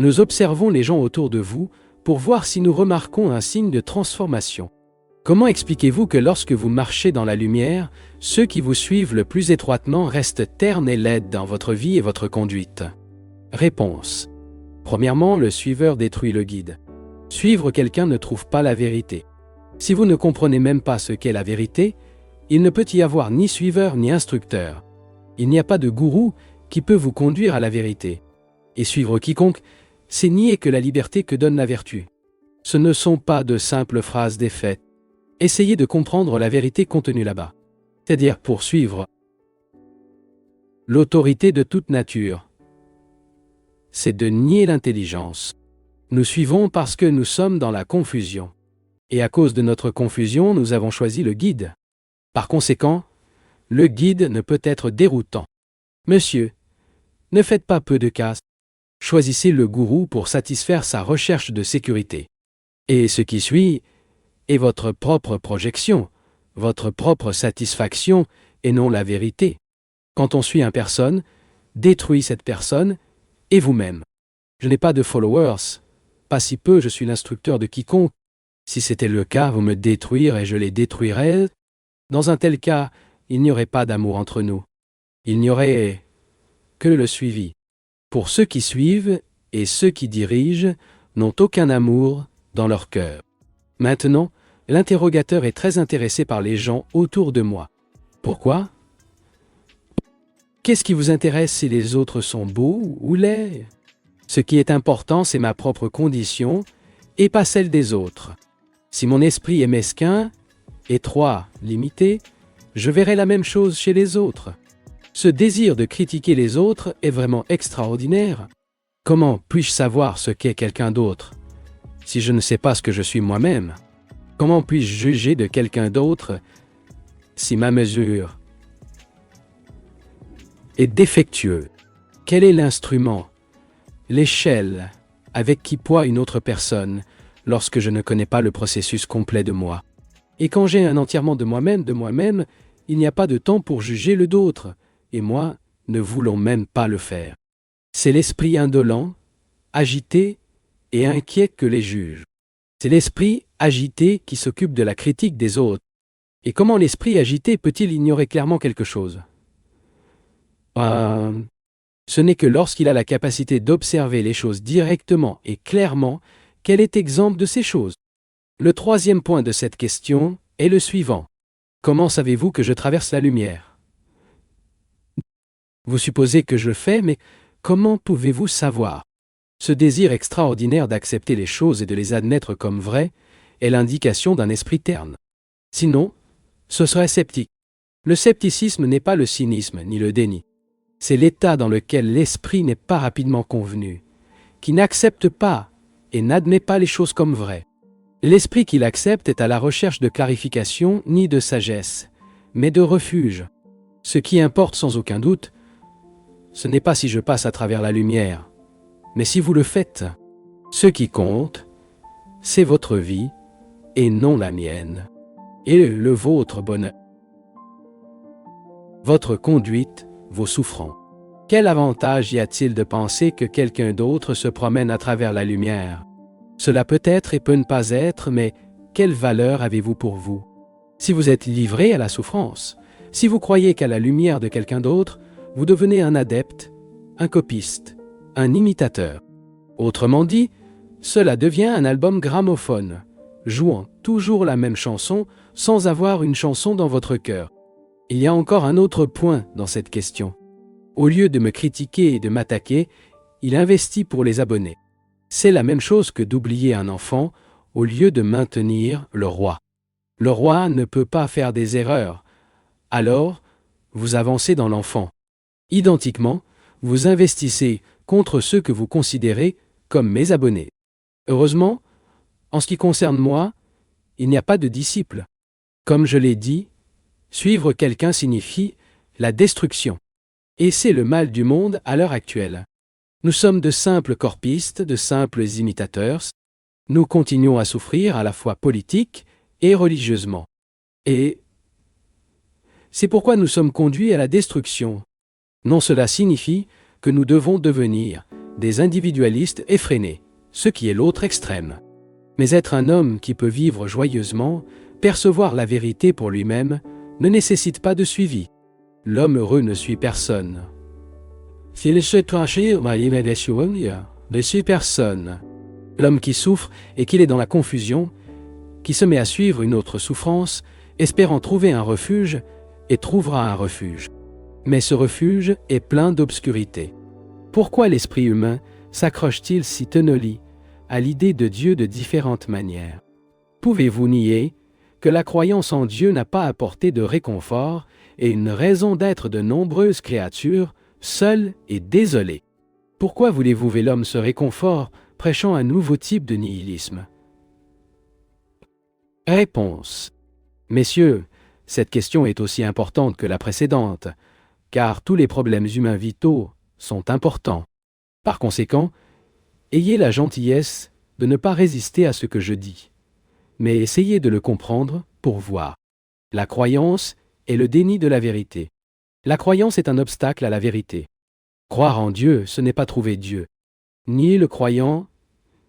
Nous observons les gens autour de vous pour voir si nous remarquons un signe de transformation. Comment expliquez-vous que lorsque vous marchez dans la lumière, ceux qui vous suivent le plus étroitement restent ternes et laides dans votre vie et votre conduite? Réponse. Premièrement, le suiveur détruit le guide. Suivre quelqu'un ne trouve pas la vérité. Si vous ne comprenez même pas ce qu'est la vérité, il ne peut y avoir ni suiveur ni instructeur. Il n'y a pas de gourou qui peut vous conduire à la vérité. Et suivre quiconque, c'est nier que la liberté que donne la vertu. Ce ne sont pas de simples phrases défaites. Essayez de comprendre la vérité contenue là-bas. C'est-à-dire poursuivre l'autorité de toute nature. C'est de nier l'intelligence. Nous suivons parce que nous sommes dans la confusion. Et à cause de notre confusion, nous avons choisi le guide. Par conséquent, le guide ne peut être déroutant. Monsieur, ne faites pas peu de cas. Choisissez le gourou pour satisfaire sa recherche de sécurité. Et ce qui suit est votre propre projection, votre propre satisfaction et non la vérité. Quand on suit une personne, détruit cette personne et vous-même. Je n'ai pas de followers, pas si peu je suis l'instructeur de quiconque. Si c'était le cas, vous me détruirez et je les détruirais. Dans un tel cas, il n'y aurait pas d'amour entre nous. Il n'y aurait que le suivi. Pour ceux qui suivent et ceux qui dirigent n'ont aucun amour dans leur cœur. Maintenant, l'interrogateur est très intéressé par les gens autour de moi. Pourquoi? Qu'est-ce qui vous intéresse si les autres sont beaux ou laids? Ce qui est important, c'est ma propre condition et pas celle des autres. Si mon esprit est mesquin, étroit, limité, je verrai la même chose chez les autres. Ce désir de critiquer les autres est vraiment extraordinaire. Comment puis-je savoir ce qu'est quelqu'un d'autre si je ne sais pas ce que je suis moi-même? Comment puis-je juger de quelqu'un d'autre si ma mesure est défectueuse? Quel est l'instrument, l'échelle avec qui poids une autre personne lorsque je ne connais pas le processus complet de moi? Et quand j'ai un entièrement de moi-même, il n'y a pas de temps pour juger le d'autre, et moi, ne voulons même pas le faire. C'est l'esprit indolent, agité et inquiet que les juge. C'est l'esprit agité qui s'occupe de la critique des autres. Et comment l'esprit agité peut-il ignorer clairement quelque chose? Ce n'est que lorsqu'il a la capacité d'observer les choses directement et clairement qu'elle est exempte de ces choses. Le troisième point de cette question est le suivant. Comment savez-vous que je traverse la lumière? Vous supposez que je le fais, mais comment pouvez-vous savoir? Ce désir extraordinaire d'accepter les choses et de les admettre comme vraies est l'indication d'un esprit terne. Sinon, ce serait sceptique. Le scepticisme n'est pas le cynisme ni le déni. C'est l'état dans lequel l'esprit n'est pas rapidement convenu, qui n'accepte pas et n'admet pas les choses comme vraies. L'esprit qui l'accepte est à la recherche de clarification ni de sagesse, mais de refuge. Ce qui importe sans aucun doute, ce n'est pas si je passe à travers la lumière, mais si vous le faites. Ce qui compte, c'est votre vie et non la mienne, et le vôtre bonheur. Votre conduite, vos souffrances. Quel avantage y a-t-il de penser que quelqu'un d'autre se promène à travers la lumière? Cela peut être et peut ne pas être, mais quelle valeur avez-vous pour vous? Si vous êtes livré à la souffrance, si vous croyez qu'à la lumière de quelqu'un d'autre, vous devenez un adepte, un copiste, un imitateur. Autrement dit, cela devient un album gramophone, jouant toujours la même chanson sans avoir une chanson dans votre cœur. Il y a encore un autre point dans cette question. Au lieu de me critiquer et de m'attaquer, il investit pour les abonnés. C'est la même chose que d'oublier un enfant au lieu de maintenir le roi. Le roi ne peut pas faire des erreurs. Alors, vous avancez dans l'enfant. Identiquement, vous investissez contre ceux que vous considérez comme mes abonnés. Heureusement, en ce qui concerne moi, il n'y a pas de disciples. Comme je l'ai dit, suivre quelqu'un signifie la destruction. Et c'est le mal du monde à l'heure actuelle. Nous sommes de simples corpistes, de simples imitateurs. Nous continuons à souffrir à la fois politique et religieusement. Et c'est pourquoi nous sommes conduits à la destruction. Non, cela signifie que nous devons devenir des individualistes effrénés, ce qui est l'autre extrême. Mais être un homme qui peut vivre joyeusement, percevoir la vérité pour lui-même, ne nécessite pas de suivi. L'homme heureux ne suit personne. S'il se tranchait, ne suit personne. L'homme qui souffre et qu'il est dans la confusion, qui se met à suivre une autre souffrance, espérant trouver un refuge, et trouvera un refuge. Mais ce refuge est plein d'obscurité. Pourquoi l'esprit humain s'accroche-t-il si tenoli à l'idée de Dieu de différentes manières? Pouvez-vous nier que la croyance en Dieu n'a pas apporté de réconfort et une raison d'être de nombreuses créatures, seules et désolées? Pourquoi voulez-vous que l'homme ce réconfort, prêchant un nouveau type de nihilisme? Réponse. Messieurs, cette question est aussi importante que la précédente, car tous les problèmes humains vitaux sont importants. Par conséquent, ayez la gentillesse de ne pas résister à ce que je dis, mais essayez de le comprendre pour voir. La croyance est le déni de la vérité. La croyance est un obstacle à la vérité. Croire en Dieu, ce n'est pas trouver Dieu. Ni le croyant,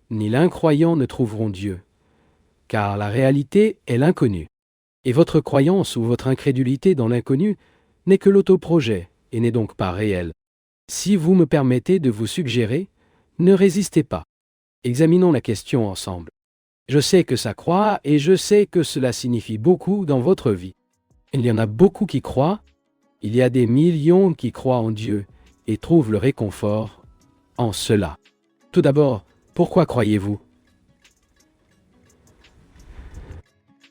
ni l'incroyant ne trouveront Dieu, car la réalité est l'inconnu. Et votre croyance ou votre incrédulité dans l'inconnu n'est que l'autoprojet et n'est donc pas réelle. Si vous me permettez de vous suggérer, ne résistez pas. Examinons la question ensemble. Je sais que ça croit et je sais que cela signifie beaucoup dans votre vie. Il y en a beaucoup qui croient, il y a des millions qui croient en Dieu et trouvent le réconfort en cela. Tout d'abord, pourquoi croyez-vous?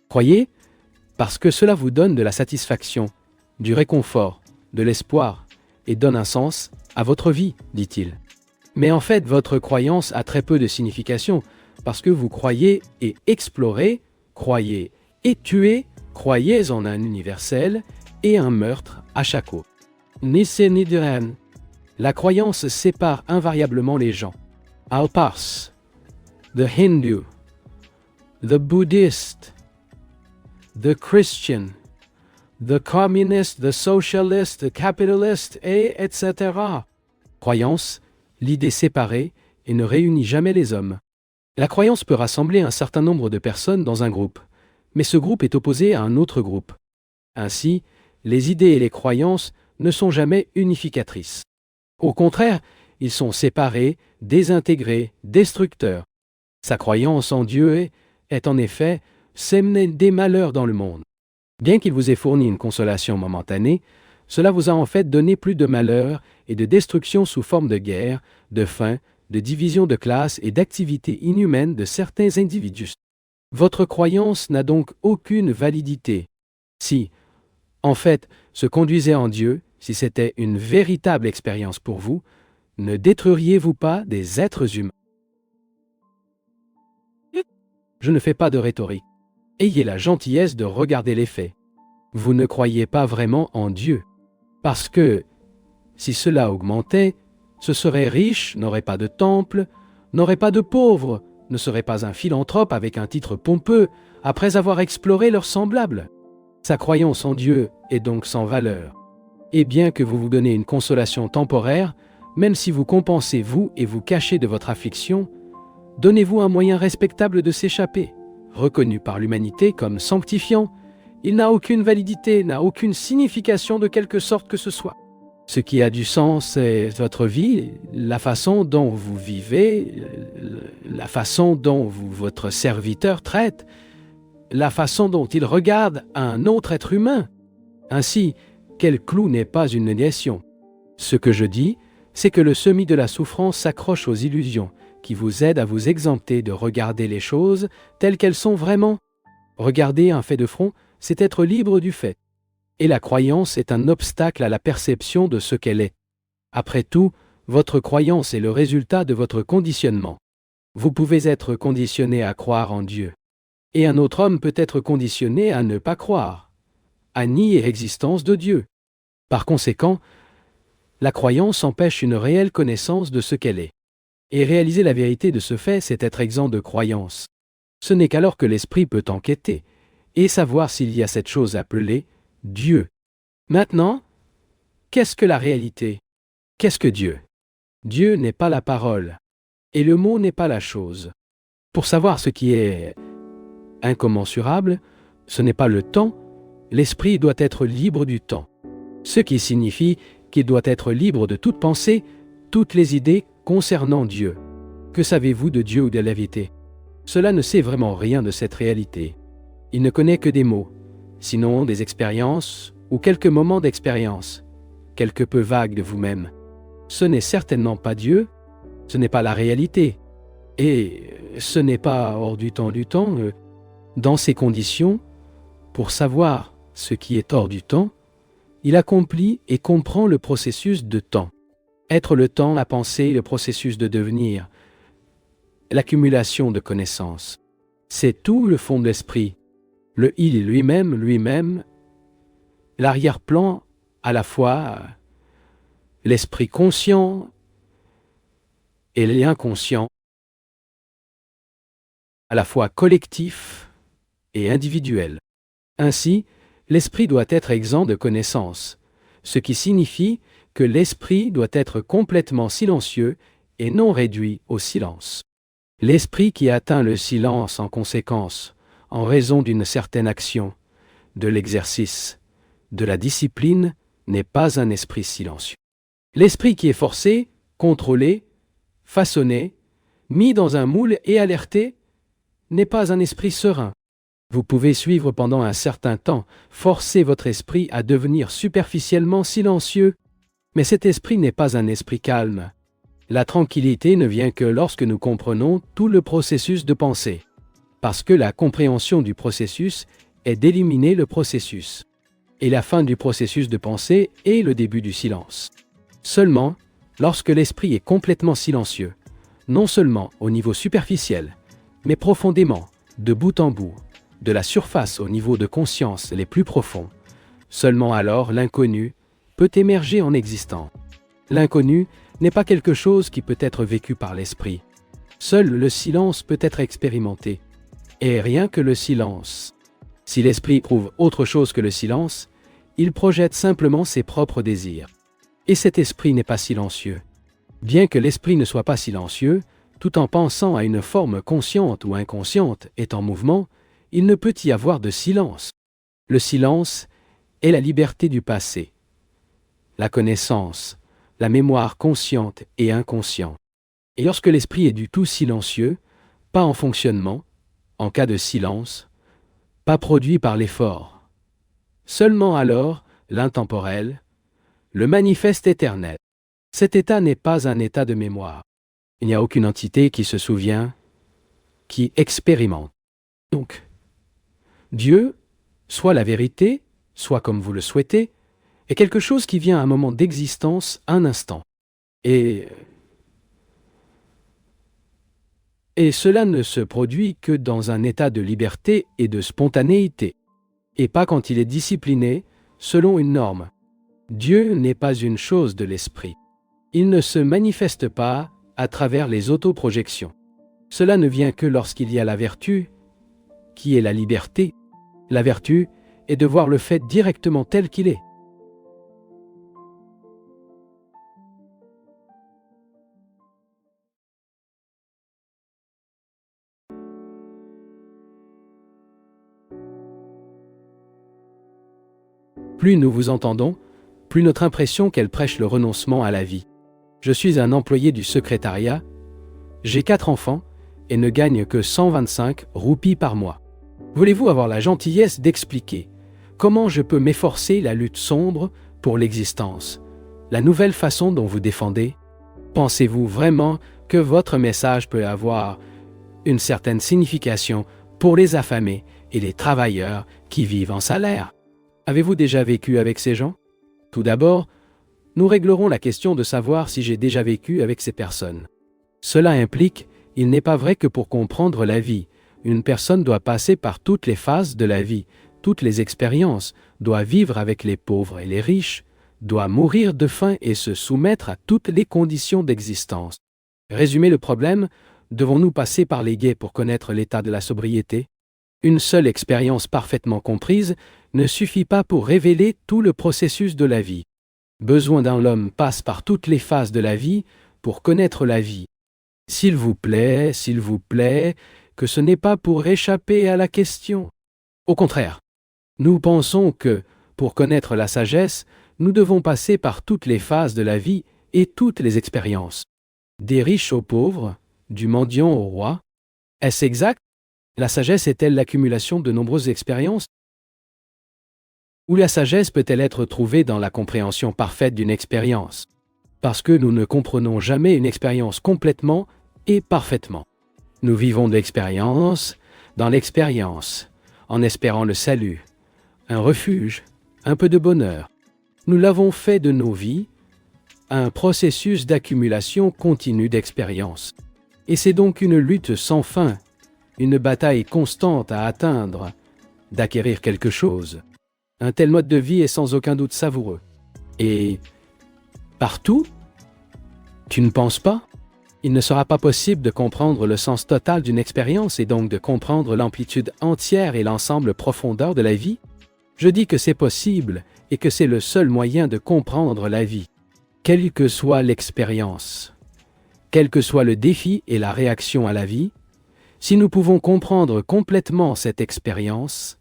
Croyez parce que cela vous donne de la satisfaction, du réconfort, de l'espoir et donne un sens à votre vie, dit-il. Mais en fait, votre croyance a très peu de signification parce que vous croyez et explorez, croyez et tuez, croyez en un universel et un meurtre à chaque eau. Ni c'est ni de rien. La croyance sépare invariablement les gens. I'll pass. The Hindu, the Buddhist, the Christian, the communist, the socialist, the capitalist, et etc. Croyance, l'idée séparée et ne réunit jamais les hommes. La croyance peut rassembler un certain nombre de personnes dans un groupe, mais ce groupe est opposé à un autre groupe. Ainsi, les idées et les croyances ne sont jamais unificatrices. Au contraire, ils sont séparés, désintégrés, destructeurs. Sa croyance en Dieu est en effet semer des malheurs dans le monde. Bien qu'il vous ait fourni une consolation momentanée, cela vous a en fait donné plus de malheurs et de destruction sous forme de guerre, de faim, de division de classe et d'activités inhumaines de certains individus. Votre croyance n'a donc aucune validité. Si, en fait, se conduisait en Dieu, si c'était une véritable expérience pour vous, ne détruiriez-vous pas des êtres humains? Je ne fais pas de rhétorique. Ayez la gentillesse de regarder les faits. Vous ne croyez pas vraiment en Dieu. Parce que, si cela augmentait, ce serait riche, n'aurait pas de temple, n'aurait pas de pauvres, ne serait pas un philanthrope avec un titre pompeux, après avoir exploré leurs semblables. Sa croyance en Dieu est donc sans valeur. Et bien que vous vous donnez une consolation temporaire, même si vous compensez vous et vous cachez de votre affliction, donnez-vous un moyen respectable de s'échapper. Reconnu par l'humanité comme sanctifiant, il n'a aucune validité, n'a aucune signification de quelque sorte que ce soit. Ce qui a du sens, c'est votre vie, la façon dont vous vivez, la façon dont votre serviteur traite, la façon dont il regarde un autre être humain. Ainsi, quel clou n'est pas une négation? Ce que je dis, c'est que le semis de la souffrance s'accroche aux illusions, qui vous aident à vous exempter de regarder les choses telles qu'elles sont vraiment. Regarder un fait de front, c'est être libre du fait. Et la croyance est un obstacle à la perception de ce qu'elle est. Après tout, votre croyance est le résultat de votre conditionnement. Vous pouvez être conditionné à croire en Dieu. Et un autre homme peut être conditionné à ne pas croire, à nier l'existence de Dieu. Par conséquent, la croyance empêche une réelle connaissance de ce qu'elle est. Et réaliser la vérité de ce fait, c'est être exempt de croyance. Ce n'est qu'alors que l'esprit peut enquêter et savoir s'il y a cette chose appelée Dieu. Maintenant, qu'est-ce que la réalité? Qu'est-ce que Dieu? Dieu n'est pas la parole, et le mot n'est pas la chose. Pour savoir ce qui est incommensurable, ce n'est pas le temps, l'esprit doit être libre du temps. Ce qui signifie qu'il doit être libre de toute pensée, toutes les idées concernant Dieu. Que savez-vous de Dieu ou de la vérité? Cela ne sait vraiment rien de cette réalité. Il ne connaît que des mots, sinon des expériences ou quelques moments d'expérience, quelque peu vagues de vous-même. Ce n'est certainement pas Dieu, ce n'est pas la réalité, et ce n'est pas hors du temps du temps. Dans ces conditions, pour savoir ce qui est hors du temps, il accomplit et comprend le processus de temps. Être le temps, la pensée, le processus de devenir, l'accumulation de connaissances. C'est tout le fond de l'esprit. Le il lui-même, l'arrière-plan, à la fois l'esprit conscient et l'inconscient, à la fois collectif et individuel. Ainsi, l'esprit doit être exempt de connaissances, ce qui signifie que l'esprit doit être complètement silencieux et non réduit au silence. L'esprit qui atteint le silence en conséquence, en raison d'une certaine action, de l'exercice, de la discipline, n'est pas un esprit silencieux. L'esprit qui est forcé, contrôlé, façonné, mis dans un moule et alerté, n'est pas un esprit serein. Vous pouvez suivre pendant un certain temps, forcer votre esprit à devenir superficiellement silencieux, mais cet esprit n'est pas un esprit calme. La tranquillité ne vient que lorsque nous comprenons tout le processus de pensée. Parce que la compréhension du processus est d'éliminer le processus. Et la fin du processus de pensée est le début du silence. Seulement, lorsque l'esprit est complètement silencieux, non seulement au niveau superficiel, mais profondément, de bout en bout, de la surface au niveau de conscience les plus profonds, seulement alors l'inconnu peut émerger en existant. L'inconnu n'est pas quelque chose qui peut être vécu par l'esprit. Seul le silence peut être expérimenté. Et rien que le silence. Si l'esprit éprouve autre chose que le silence, il projette simplement ses propres désirs. Et cet esprit n'est pas silencieux. Bien que l'esprit ne soit pas silencieux, tout en pensant à une forme consciente ou inconsciente et en mouvement, il ne peut y avoir de silence. Le silence est la liberté du passé, la connaissance, la mémoire consciente et inconsciente. Et lorsque l'esprit est du tout silencieux, pas en fonctionnement, en cas de silence, pas produit par l'effort, seulement alors l'intemporel, le manifeste éternel. Cet état n'est pas un état de mémoire. Il n'y a aucune entité qui se souvient, qui expérimente. Donc, Dieu, soit la vérité, soit comme vous le souhaitez, est quelque chose qui vient à un moment d'existence, un instant. Et cela ne se produit que dans un état de liberté et de spontanéité, et pas quand il est discipliné, selon une norme. Dieu n'est pas une chose de l'esprit. Il ne se manifeste pas à travers les autoprojections. Cela ne vient que lorsqu'il y a la vertu, qui est la liberté. La vertu est de voir le fait directement tel qu'il est. Plus nous vous entendons, plus notre impression qu'elle prêche le renoncement à la vie. Je suis un employé du secrétariat, j'ai 4 enfants et ne gagne que 125 roupies par mois. Voulez-vous avoir la gentillesse d'expliquer comment je peux m'efforcer la lutte sombre pour l'existence, la nouvelle façon dont vous défendez? Pensez-vous vraiment que votre message peut avoir une certaine signification pour les affamés et les travailleurs qui vivent en salaire? Avez-vous déjà vécu avec ces gens? Tout d'abord, nous réglerons la question de savoir si j'ai déjà vécu avec ces personnes. Cela implique, il n'est pas vrai que pour comprendre la vie, une personne doit passer par toutes les phases de la vie, toutes les expériences, doit vivre avec les pauvres et les riches, doit mourir de faim et se soumettre à toutes les conditions d'existence. Résumer le problème, devons-nous passer par les guets pour connaître l'état de la sobriété? Une seule expérience parfaitement comprise ne suffit pas pour révéler tout le processus de la vie. Besoin d'un homme passe par toutes les phases de la vie, pour connaître la vie. S'il vous plaît, que ce n'est pas pour échapper à la question. Au contraire, nous pensons que, pour connaître la sagesse, nous devons passer par toutes les phases de la vie et toutes les expériences. Des riches aux pauvres, du mendiant au roi. Est-ce exact? La sagesse est-elle l'accumulation de nombreuses expériences? Ou la sagesse peut-elle être trouvée dans la compréhension parfaite d'une expérience? Parce que nous ne comprenons jamais une expérience complètement et parfaitement. Nous vivons de l'expérience dans l'expérience, en espérant le salut, un refuge, un peu de bonheur. Nous l'avons fait de nos vies un processus d'accumulation continue d'expériences. Et c'est donc une lutte sans fin, une bataille constante à atteindre, d'acquérir quelque chose. Un tel mode de vie est sans aucun doute savoureux. Et partout, tu ne penses pas? Il ne sera pas possible de comprendre le sens total d'une expérience et donc de comprendre l'amplitude entière et l'ensemble profondeur de la vie? Je dis que c'est possible et que c'est le seul moyen de comprendre la vie. Quelle que soit l'expérience, quel que soit le défi et la réaction à la vie, si nous pouvons comprendre complètement cette expérience,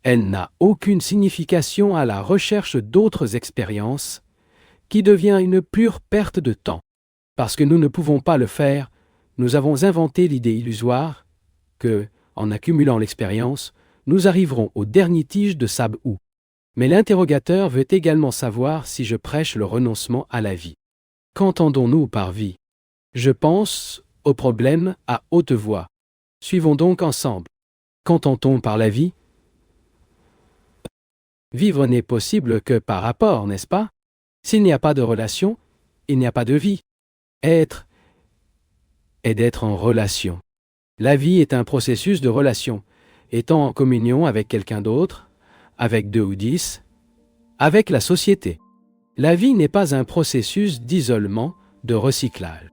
elle n'a aucune signification à la recherche d'autres expériences, qui devient une pure perte de temps. Parce que nous ne pouvons pas le faire, nous avons inventé l'idée illusoire que, en accumulant l'expérience, nous arriverons au dernier tige de sable où. Mais l'interrogateur veut également savoir si je prêche le renoncement à la vie. Qu'entendons-nous par vie? Je pense au problème à haute voix. Suivons donc ensemble. Qu'entend-on par la vie? Vivre n'est possible que par rapport, n'est-ce pas? S'il n'y a pas de relation, il n'y a pas de vie. Être est d'être en relation. La vie est un processus de relation, étant en communion avec quelqu'un d'autre, avec 2 ou 10, avec la société. La vie n'est pas un processus d'isolement, de recyclage.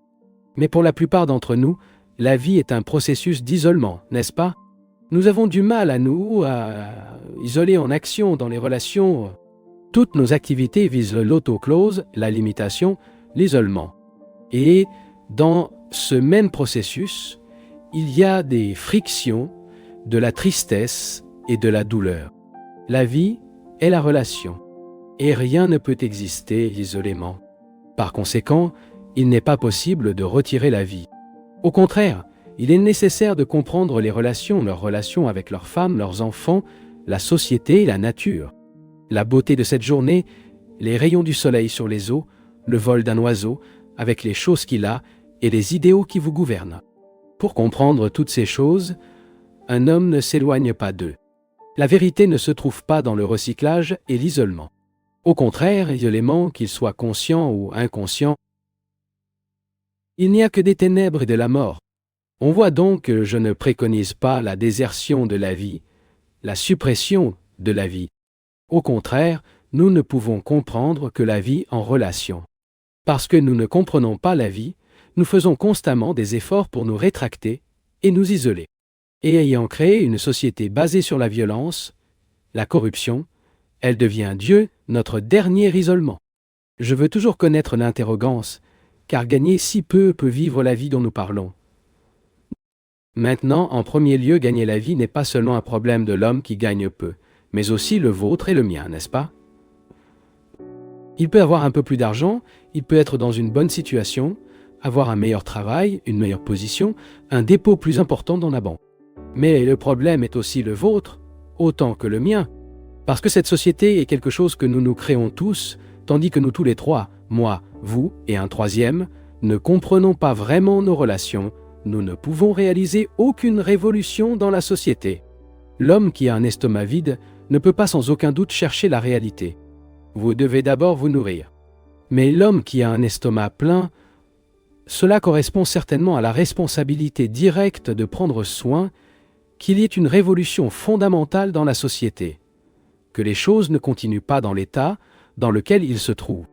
Mais pour la plupart d'entre nous, la vie est un processus d'isolement, n'est-ce pas? Nous avons du mal à isoler en action dans les relations. Toutes nos activités visent l'autoclose, la limitation, l'isolement. Et dans ce même processus, il y a des frictions, de la tristesse et de la douleur. La vie est la relation, et rien ne peut exister isolément. Par conséquent, il n'est pas possible de retirer la vie. Au contraire, il est nécessaire de comprendre les relations, leurs relations avec leurs femmes, leurs enfants, la société et la nature. La beauté de cette journée, les rayons du soleil sur les eaux, le vol d'un oiseau, avec les choses qu'il a et les idéaux qui vous gouvernent. Pour comprendre toutes ces choses, un homme ne s'éloigne pas d'eux. La vérité ne se trouve pas dans le recyclage et l'isolement. Au contraire, isolément, qu'il soit conscient ou inconscient, il n'y a que des ténèbres et de la mort. On voit donc que je ne préconise pas la désertion de la vie, la suppression de la vie. Au contraire, nous ne pouvons comprendre que la vie en relation. Parce que nous ne comprenons pas la vie, nous faisons constamment des efforts pour nous rétracter et nous isoler. Et ayant créé une société basée sur la violence, la corruption, elle devient Dieu, notre dernier isolement. Je veux toujours connaître l'interrogance, car gagner si peu peut vivre la vie dont nous parlons. Maintenant, en premier lieu, gagner la vie n'est pas seulement un problème de l'homme qui gagne peu, mais aussi le vôtre et le mien, n'est-ce pas? Il peut avoir un peu plus d'argent, il peut être dans une bonne situation, avoir un meilleur travail, une meilleure position, un dépôt plus important dans la banque. Mais le problème est aussi le vôtre, autant que le mien. Parce que cette société est quelque chose que nous nous créons tous, tandis que nous tous les trois, moi, vous et un troisième, ne comprenons pas vraiment nos relations, nous ne pouvons réaliser aucune révolution dans la société. L'homme qui a un estomac vide ne peut pas sans aucun doute chercher la réalité. Vous devez d'abord vous nourrir. Mais l'homme qui a un estomac plein, cela correspond certainement à la responsabilité directe de prendre soin qu'il y ait une révolution fondamentale dans la société, que les choses ne continuent pas dans l'état dans lequel ils se trouvent.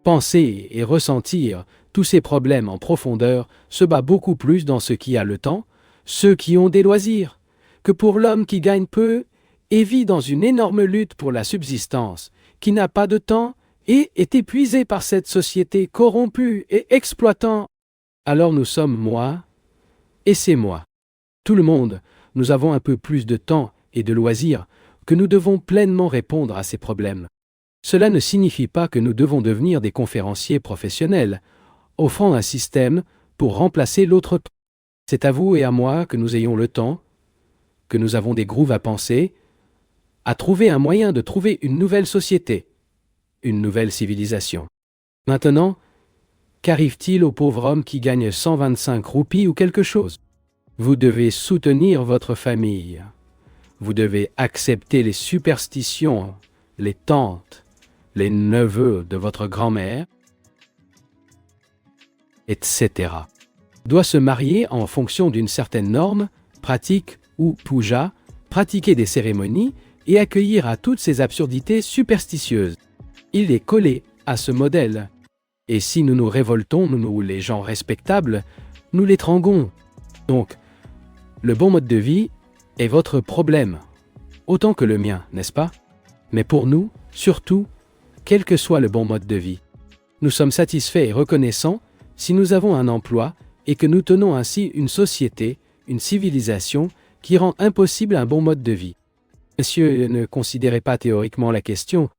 Penser et ressentir tous ces problèmes en profondeur se bat beaucoup plus dans ceux qui ont le temps, ceux qui ont des loisirs, que pour l'homme qui gagne peu et vit dans une énorme lutte pour la subsistance, qui n'a pas de temps et est épuisé par cette société corrompue et exploitant. Alors nous sommes moi, et c'est moi. Tout le monde, nous avons un peu plus de temps et de loisirs que nous devons pleinement répondre à ces problèmes. Cela ne signifie pas que nous devons devenir des conférenciers professionnels, offrant un système pour remplacer l'autre. C'est à vous et à moi que nous ayons le temps, que nous avons des grooves à penser, à trouver un moyen de trouver une nouvelle société, une nouvelle civilisation. Maintenant, qu'arrive-t-il au pauvre homme qui gagne 125 roupies ou quelque chose? Vous devez soutenir votre famille. Vous devez accepter les superstitions, les tantes, les neveux de votre grand-mère, etc. Doit se marier en fonction d'une certaine norme, pratique ou puja, pratiquer des cérémonies et accueillir à toutes ces absurdités superstitieuses. Il est collé à ce modèle. Et si nous nous révoltons, nous les gens respectables, nous l'étranglons. Donc, le bon mode de vie est votre problème, autant que le mien, n'est-ce pas? Mais pour nous, surtout, quel que soit le bon mode de vie, nous sommes satisfaits et reconnaissants si nous avons un emploi et que nous tenons ainsi une société, une civilisation qui rend impossible un bon mode de vie. Monsieur, ne considérez pas théoriquement la question.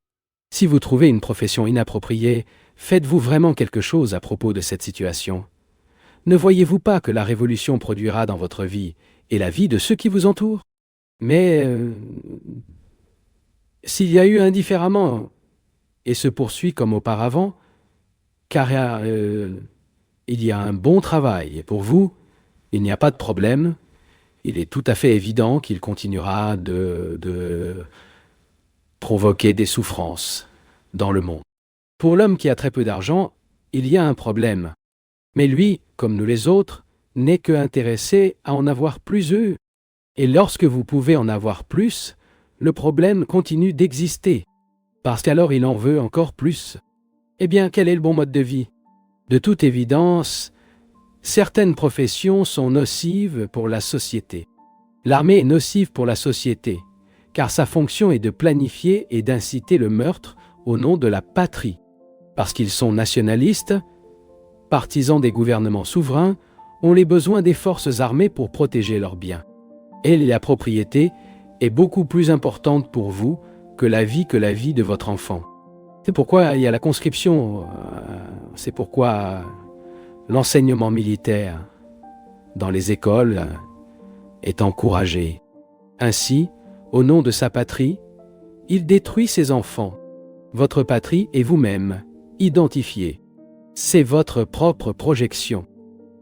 Si vous trouvez une profession inappropriée, faites-vous vraiment quelque chose à propos de cette situation? Ne voyez-vous pas que la révolution produira dans votre vie et la vie de ceux qui vous entourent? Mais s'il y a eu indifféremment et se poursuit comme auparavant, car il y a un bon travail pour vous, il n'y a pas de problème, il est tout à fait évident qu'il continuera de provoquer des souffrances dans le monde. Pour l'homme qui a très peu d'argent, il y a un problème. Mais lui, comme nous les autres, n'est que intéressé à en avoir plus eux. Et lorsque vous pouvez en avoir plus, le problème continue d'exister. Parce qu'alors il en veut encore plus. Eh bien, quel est le bon mode de vie? De toute évidence, certaines professions sont nocives pour la société. L'armée est nocive pour la société, car sa fonction est de planifier et d'inciter le meurtre au nom de la patrie. Parce qu'ils sont nationalistes, partisans des gouvernements souverains, ont les besoins des forces armées pour protéger leurs biens. Et la propriété est beaucoup plus importante pour vous que la vie de votre enfant. C'est pourquoi il y a la conscription, c'est pourquoi l'enseignement militaire dans les écoles est encouragé. Ainsi, au nom de sa patrie, il détruit ses enfants. Votre patrie est vous-même, identifiée. C'est votre propre projection.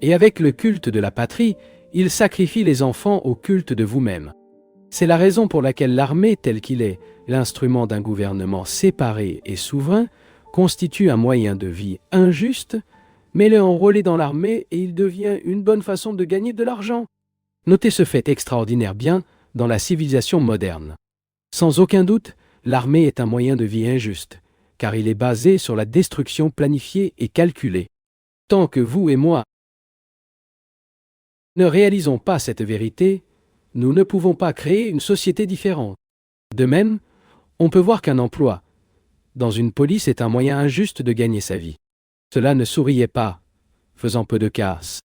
Et avec le culte de la patrie, il sacrifie les enfants au culte de vous-même. C'est la raison pour laquelle l'armée, telle qu'il est, l'instrument d'un gouvernement séparé et souverain, constitue un moyen de vie injuste, mais le enrôler dans l'armée et il devient une bonne façon de gagner de l'argent. Notez ce fait extraordinaire bien dans la civilisation moderne. Sans aucun doute, l'armée est un moyen de vie injuste, car il est basé sur la destruction planifiée et calculée. Tant que vous et moi ne réalisons pas cette vérité, nous ne pouvons pas créer une société différente. De même, on peut voir qu'un emploi dans une police est un moyen injuste de gagner sa vie. Cela ne souriait pas, faisant peu de casse.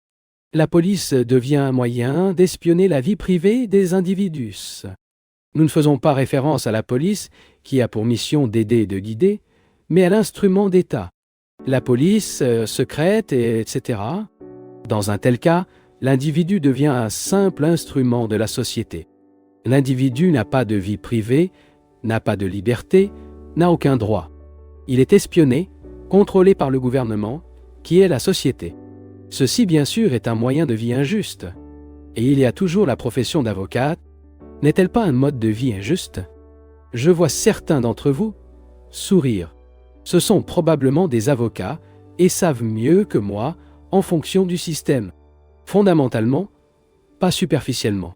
La police devient un moyen d'espionner la vie privée des individus. Nous ne faisons pas référence à la police qui a pour mission d'aider et de guider, mais à l'instrument d'État. La police secrète, etc. Dans un tel cas, l'individu devient un simple instrument de la société. L'individu n'a pas de vie privée, n'a pas de liberté, n'a aucun droit. Il est espionné, contrôlé par le gouvernement, qui est la société. Ceci, bien sûr, est un moyen de vie injuste. Et il y a toujours la profession d'avocat. N'est-elle pas un mode de vie injuste? Je vois certains d'entre vous sourire. Ce sont probablement des avocats et savent mieux que moi en fonction du système. Fondamentalement, pas superficiellement.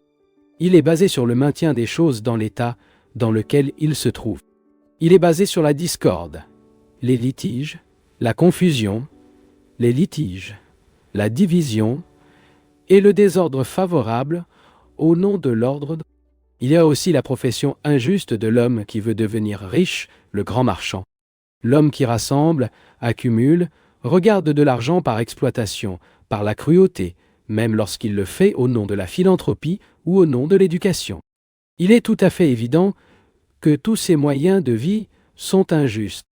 Il est basé sur le maintien des choses dans l'état dans lequel il se trouve. Il est basé sur la discorde, les litiges, la confusion, les litiges, la division et le désordre favorable au nom de l'ordre. Il y a aussi la profession injuste de l'homme qui veut devenir riche, le grand marchand. L'homme qui rassemble, accumule, regarde de l'argent par exploitation, par la cruauté, même lorsqu'il le fait au nom de la philanthropie ou au nom de l'éducation. Il est tout à fait évident que tous ces moyens de vie sont injustes.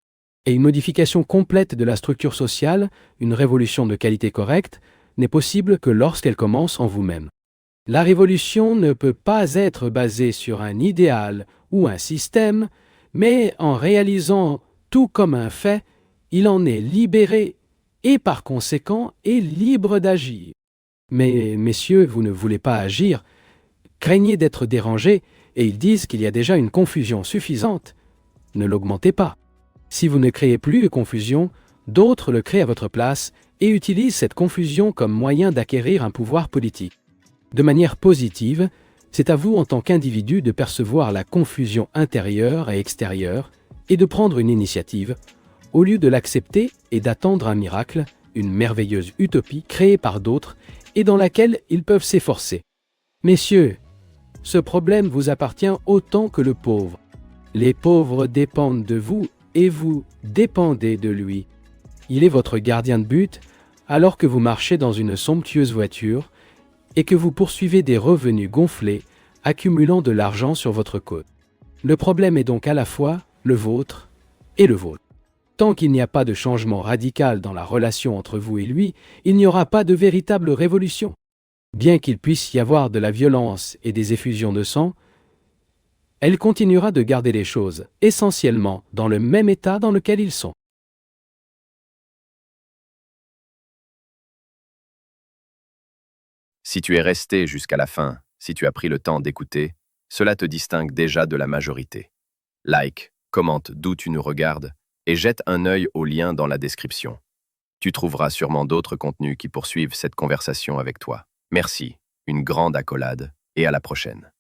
Et une modification complète de la structure sociale, une révolution de qualité correcte, n'est possible que lorsqu'elle commence en vous-même. La révolution ne peut pas être basée sur un idéal ou un système, mais en réalisant tout comme un fait, il en est libéré et par conséquent est libre d'agir. Mais, messieurs, vous ne voulez pas agir, craignez d'être dérangés, et ils disent qu'il y a déjà une confusion suffisante. Ne l'augmentez pas. Si vous ne créez plus de confusion, d'autres le créent à votre place et utilisent cette confusion comme moyen d'acquérir un pouvoir politique. De manière positive, c'est à vous en tant qu'individu de percevoir la confusion intérieure et extérieure et de prendre une initiative, au lieu de l'accepter et d'attendre un miracle, une merveilleuse utopie créée par d'autres et dans laquelle ils peuvent s'efforcer. Messieurs, ce problème vous appartient autant que le pauvre. Les pauvres dépendent de vous et vous dépendez de lui. Il est votre gardien de but alors que vous marchez dans une somptueuse voiture et que vous poursuivez des revenus gonflés, accumulant de l'argent sur votre côte. Le problème est donc à la fois le vôtre et le vôtre. Tant qu'il n'y a pas de changement radical dans la relation entre vous et lui, il n'y aura pas de véritable révolution. Bien qu'il puisse y avoir de la violence et des effusions de sang, elle continuera de garder les choses, essentiellement, dans le même état dans lequel ils sont. Si tu es resté jusqu'à la fin, si tu as pris le temps d'écouter, cela te distingue déjà de la majorité. Like, commente d'où tu nous regardes et jette un œil au lien dans la description. Tu trouveras sûrement d'autres contenus qui poursuivent cette conversation avec toi. Merci, une grande accolade et à la prochaine.